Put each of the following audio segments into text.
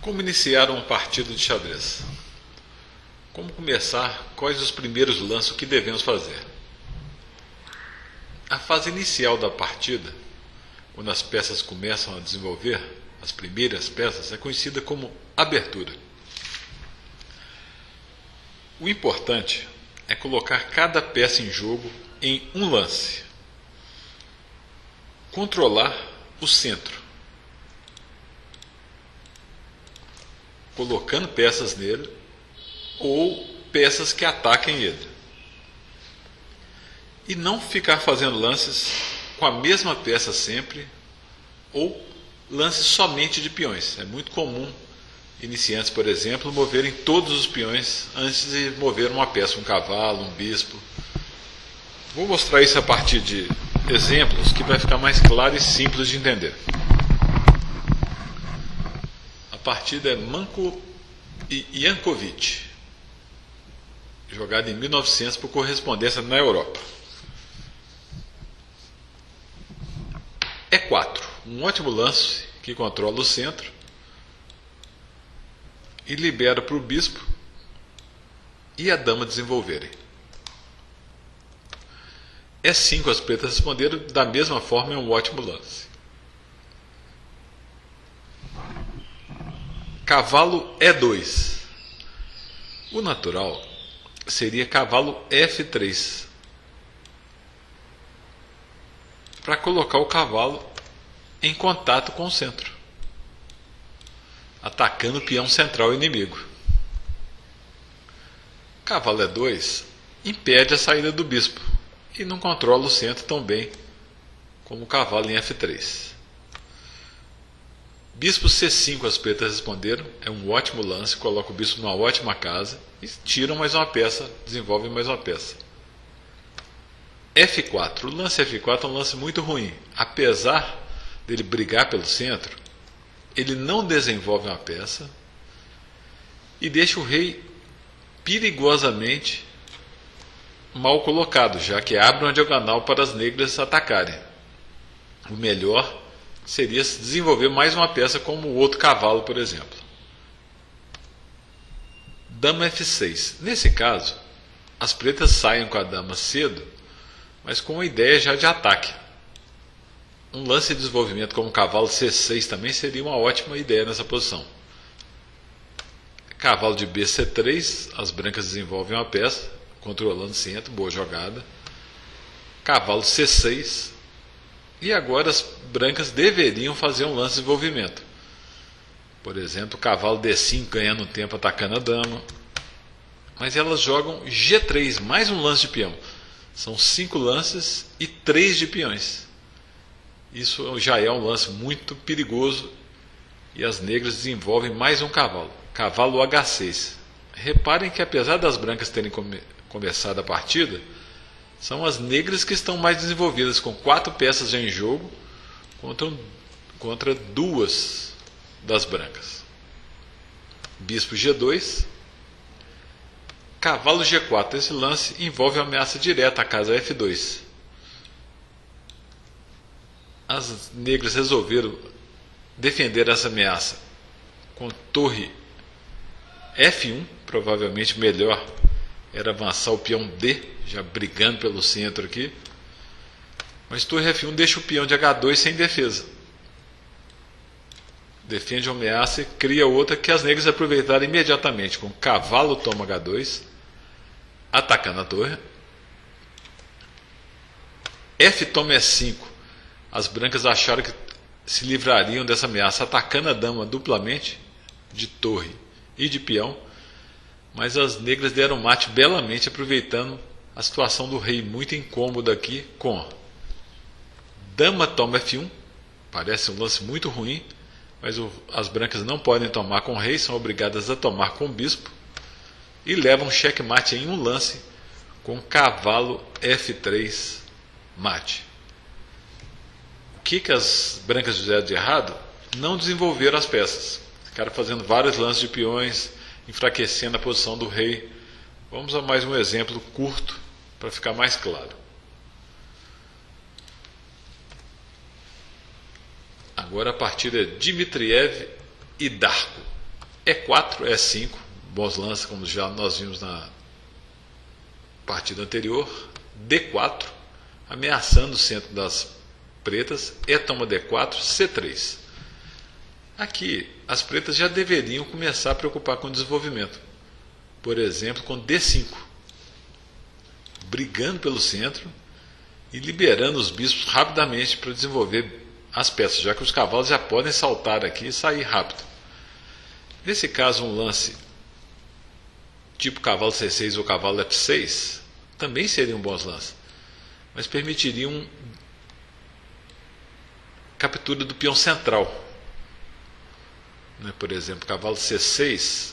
Como iniciar uma partida de xadrez? Como começar? Quais os primeiros lances? O que devemos fazer? A fase inicial da partida, quando as peças começam a desenvolver, as primeiras peças, é conhecida como abertura. O importante é colocar cada peça em jogo em um lance. Controlar o centro, colocando peças nele ou peças que ataquem ele. E não ficar fazendo lances com a mesma peça sempre ou lances somente de peões. É muito comum iniciantes, por exemplo, moverem todos os peões antes de mover uma peça, um cavalo, um bispo. Vou mostrar isso a partir de exemplos que vai ficar mais claro e simples de entender. A partida é Manco e Jankovic, jogada em 1900 por correspondência na Europa. E4, um ótimo lance que controla o centro e libera para o bispo e a dama desenvolverem. E5, as pretas responderam, da mesma forma é um ótimo lance. Cavalo E2. O natural seria cavalo F3, para colocar o cavalo em contato com o centro, atacando o peão central inimigo. Cavalo E2 impede a saída do bispo e não controla o centro tão bem como o cavalo em F3. Bispo C5, as pretas responderam, é um ótimo lance, coloca o bispo numa ótima casa e tiram mais uma peça, desenvolvem mais uma peça. F4, o lance F4 é um lance muito ruim. Apesar dele brigar pelo centro, ele não desenvolve uma peça e deixa o rei perigosamente mal colocado, já que abre uma diagonal para as negras atacarem. O melhor seria desenvolver mais uma peça como o outro cavalo, por exemplo. Dama F6. Nesse caso, as pretas saem com a dama cedo, mas com uma ideia já de ataque. Um lance de desenvolvimento como cavalo C6 também seria uma ótima ideia nessa posição. Cavalo de BC3, as brancas desenvolvem uma peça, controlando o centro, boa jogada. Cavalo C6. E agora as brancas deveriam fazer um lance de desenvolvimento. Por exemplo, cavalo D5 ganhando tempo atacando a dama. Mas elas jogam G3, mais um lance de peão. São 5 lances e 3 de peões. Isso já é um lance muito perigoso. E as negras desenvolvem mais um cavalo. Cavalo H6. Reparem que apesar das brancas terem começado a partida, são as negras que estão mais desenvolvidas, com 4 peças já em jogo contra 2 das brancas. Bispo G2. Cavalo G4. Esse lance envolve uma ameaça direta à casa F2. As negras resolveram defender essa ameaça com torre F1. Provavelmente melhor era avançar o peão D, já brigando pelo centro aqui. Mas torre F1 deixa o peão de H2 sem defesa. Defende uma ameaça e cria outra que as negras aproveitaram imediatamente, com cavalo toma H2, atacando a torre. F toma E5. As brancas acharam que se livrariam dessa ameaça atacando a dama duplamente, de torre e de peão, mas as negras deram mate belamente, aproveitando a situação do rei muito incômoda aqui, com dama toma F1. Parece um lance muito ruim, mas as brancas não podem tomar com o rei, são obrigadas a tomar com o bispo e levam checkmate em um lance com cavalo F3 mate. O que as brancas fizeram de errado? Não desenvolveram as peças, ficaram fazendo vários lances de peões, enfraquecendo a posição do rei. Vamos a mais um exemplo curto para ficar mais claro. Agora a partida é Dmitriev e Darko. E4, E5, bons lances como já nós vimos na partida anterior. D4, ameaçando o centro das pretas. E toma D4, C3. Aqui as pretas já deveriam começar a preocupar com o desenvolvimento, por exemplo com D5, brigando pelo centro e liberando os bispos rapidamente para desenvolver as peças, já que os cavalos já podem saltar aqui e sair rápido. Nesse caso, um lance tipo cavalo C6 ou cavalo F6 também seriam bons lances, mas permitiriam captura do peão central. Por exemplo, cavalo C6,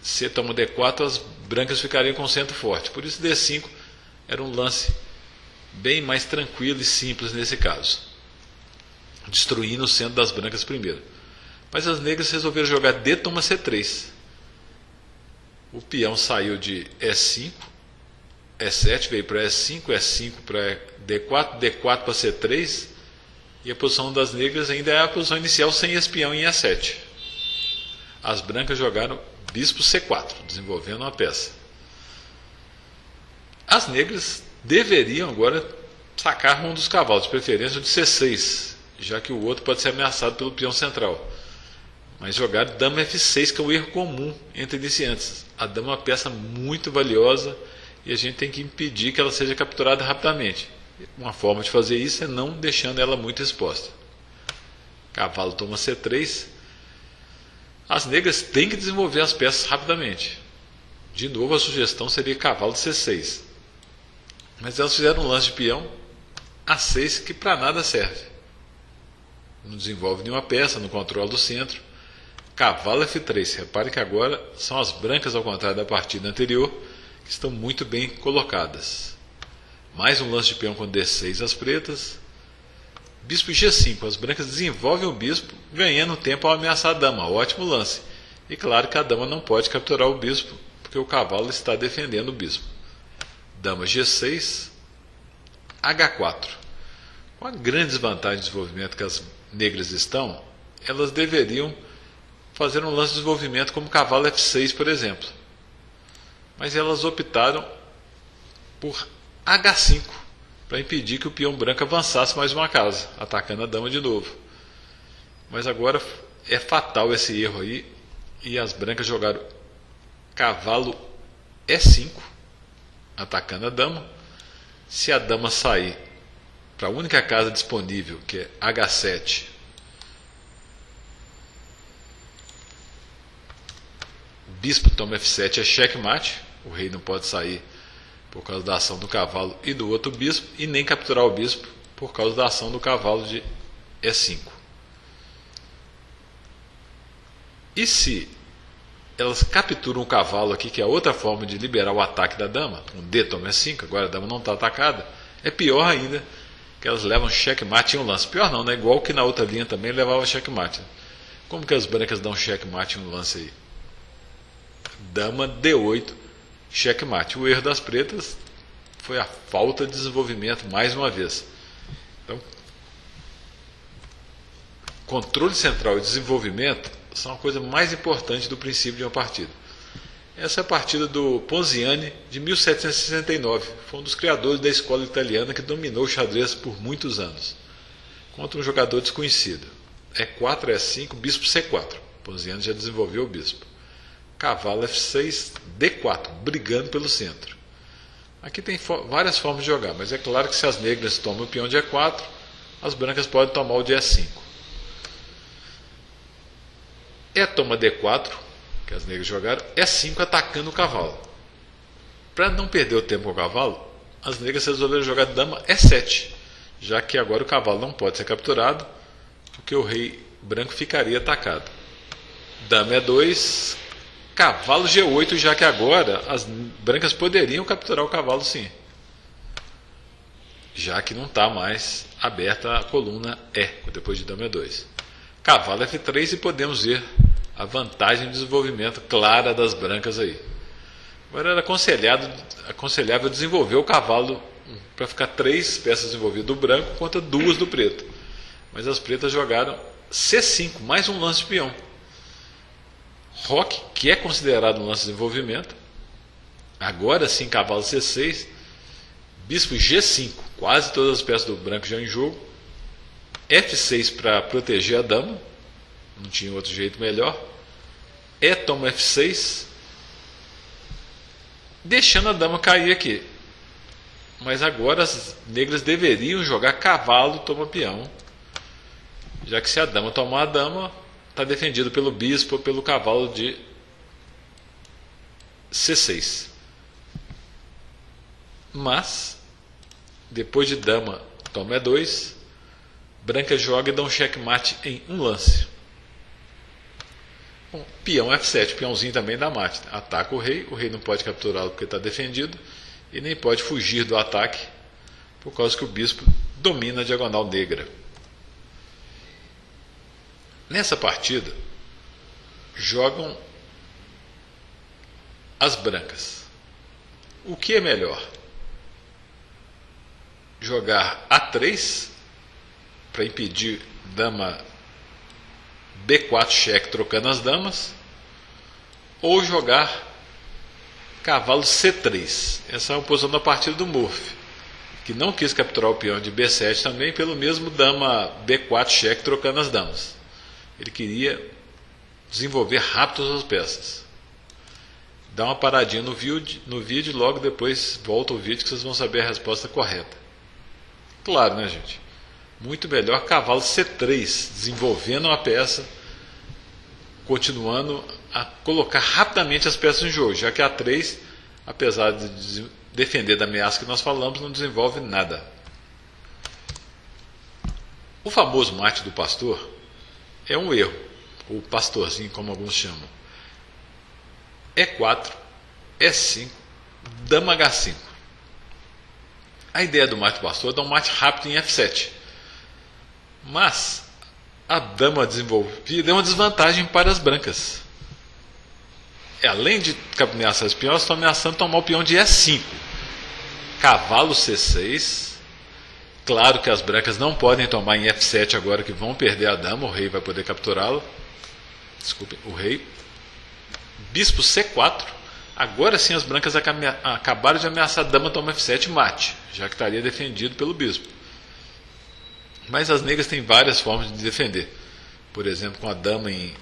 C toma D4, as brancas ficariam com o centro forte. Por isso D5 era um lance bem mais tranquilo e simples nesse caso, destruindo o centro das brancas primeiro. Mas as negras resolveram jogar D toma C3. O peão saiu de E5, E7 veio para E5, E5 para D4, D4 para C3, e a posição das negras ainda é a posição inicial sem esse peão em E7. As brancas jogaram bispo C4, desenvolvendo uma peça. As negras deveriam agora sacar um dos cavalos, de preferência o de C6, já que o outro pode ser ameaçado pelo peão central. Mas jogaram dama F6, que é o erro comum entre iniciantes. A dama é uma peça muito valiosa e a gente tem que impedir que ela seja capturada rapidamente. Uma forma de fazer isso é não deixando ela muito exposta. Cavalo toma C3. As negras têm que desenvolver as peças rapidamente. De novo, a sugestão seria cavalo de C6. Mas elas fizeram um lance de peão A6 que para nada serve. Não desenvolve nenhuma peça, não controla o centro. Cavalo F3. Repare que agora são as brancas, ao contrário da partida anterior, que estão muito bem colocadas. Mais um lance de peão com D6 as pretas. Bispo G5. As brancas desenvolvem o bispo, ganhando tempo ao ameaçar a dama. Ótimo lance. E claro que a dama não pode capturar o bispo, porque o cavalo está defendendo o bispo. Dama G6. H4. Com a grande desvantagem de desenvolvimento que as negras estão, elas deveriam fazer um lance de desenvolvimento como cavalo F6, por exemplo. Mas elas optaram por H5, para impedir que o peão branco avançasse mais uma casa, atacando a dama de novo. Mas agora é fatal esse erro aí, e as brancas jogaram cavalo E5, atacando a dama. Se a dama sair para a única casa disponível, que é H7, bispo toma F7 é checkmate. O rei não pode sair por causa da ação do cavalo e do outro bispo, e nem capturar o bispo por causa da ação do cavalo de E5. E se elas capturam o cavalo aqui, que é outra forma de liberar o ataque da dama, um D toma E5, agora a dama não está atacada, é pior ainda, que elas levam checkmate em um lance. Pior não, né? Igual que na outra linha também levava checkmate. Como que as brancas dão checkmate em um lance aí? Dama D8, checkmate. O erro das pretas foi a falta de desenvolvimento mais uma vez. Então, controle central e desenvolvimento são a coisa mais importante do princípio de uma partida. Essa é a partida do Ponziani de 1769. Foi um dos criadores da escola italiana que dominou o xadrez por muitos anos, contra um jogador desconhecido. E4, E5, bispo C4. Ponziani já desenvolveu o bispo. Cavalo F6, D4, brigando pelo centro. Aqui tem várias formas de jogar, mas é claro que se as negras tomam o peão de E4, as brancas podem tomar o de E5. E toma D4, que as negras jogaram, E5 atacando o cavalo. Para não perder o tempo com o cavalo, as negras resolveram jogar dama E7, já que agora o cavalo não pode ser capturado, porque o rei branco ficaria atacado. Dama E2, cavalo G8, já que agora as brancas poderiam capturar o cavalo sim, já que não está mais aberta a coluna E, depois de dama E2. Cavalo F3 e podemos ver a vantagem de desenvolvimento clara das brancas aí. Agora era aconselhável desenvolver o cavalo para ficar 3 peças desenvolvidas do branco contra 2 do preto. Mas as pretas jogaram C5, mais um lance de peão. roque, que é considerado um lance de desenvolvimento. Agora sim, cavalo C6, bispo G5, quase todas as peças do branco já em jogo. F6 para proteger a dama, não tinha outro jeito melhor. E toma F6, deixando a dama cair aqui. Mas agora as negras deveriam jogar cavalo toma peão, já que se a dama tomar a dama, está defendido pelo bispo ou pelo cavalo de C6. Mas, depois de dama toma E2, branca joga e dá um checkmate em um lance. Bom, peão F7, peãozinho também dá mate. Ataca o rei não pode capturá-lo porque está defendido, e nem pode fugir do ataque, por causa que o bispo domina a diagonal negra. Nessa partida, jogam as brancas. O que é melhor? Jogar A3 para impedir dama B4 cheque trocando as damas, ou jogar cavalo C3. Essa é a posição da partida do Murphy, que não quis capturar o peão de B7 também pelo mesmo dama B4 cheque trocando as damas. Ele queria desenvolver rápido as peças. Dá uma paradinha no vídeo e logo depois volta o vídeo que vocês vão saber a resposta correta. Claro, né, gente? Muito melhor cavalo C3, desenvolvendo uma peça, continuando a colocar rapidamente as peças em jogo, já que a 3, apesar de defender da ameaça que nós falamos, não desenvolve nada. O famoso mate do pastor é um erro, ou pastorzinho, como alguns chamam. E4, E5, dama H5. A ideia do mate do pastor é dar um mate rápido em F7. Mas a dama desenvolvida é uma desvantagem para as brancas. Além de ameaçar os peões, estão ameaçando tomar o peão de E5. Cavalo C6. Claro que as brancas não podem tomar em F7 agora, que vão perder a dama. O rei vai poder capturá-lo. Desculpem, o rei. Bispo C4. Agora sim as brancas acabaram de ameaçar a dama tomar F7 mate, já que estaria defendido pelo bispo. Mas as negras têm várias formas de defender. Por exemplo, com a dama em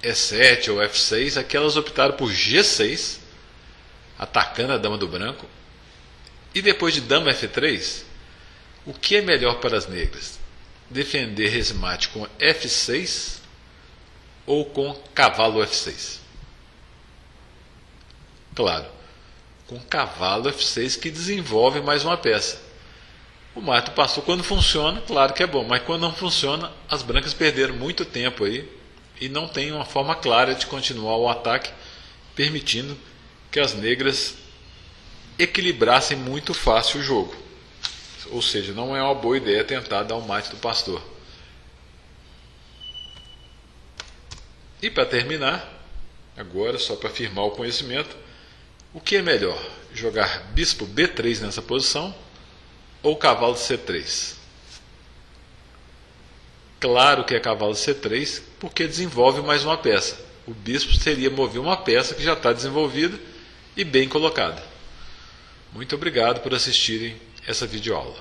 E7 ou F6, aqui elas optaram por G6, atacando a dama do branco. E depois de dama F3, o que é melhor para as negras? Defender esse mate com F6 ou com cavalo F6? Claro, com cavalo F6 que desenvolve mais uma peça. O mate passou quando funciona, claro que é bom, mas quando não funciona, as brancas perderam muito tempo aí e não tem uma forma clara de continuar o ataque, permitindo que as negras equilibrassem muito fácil o jogo. Ou seja, não é uma boa ideia tentar dar o mate do pastor. E para terminar, agora só para firmar o conhecimento, o que é melhor? Jogar bispo B3 nessa posição ou cavalo C3? Claro que é cavalo C3, porque desenvolve mais uma peça. O bispo seria mover uma peça que já está desenvolvida e bem colocada. Muito obrigado por assistirem essa videoaula.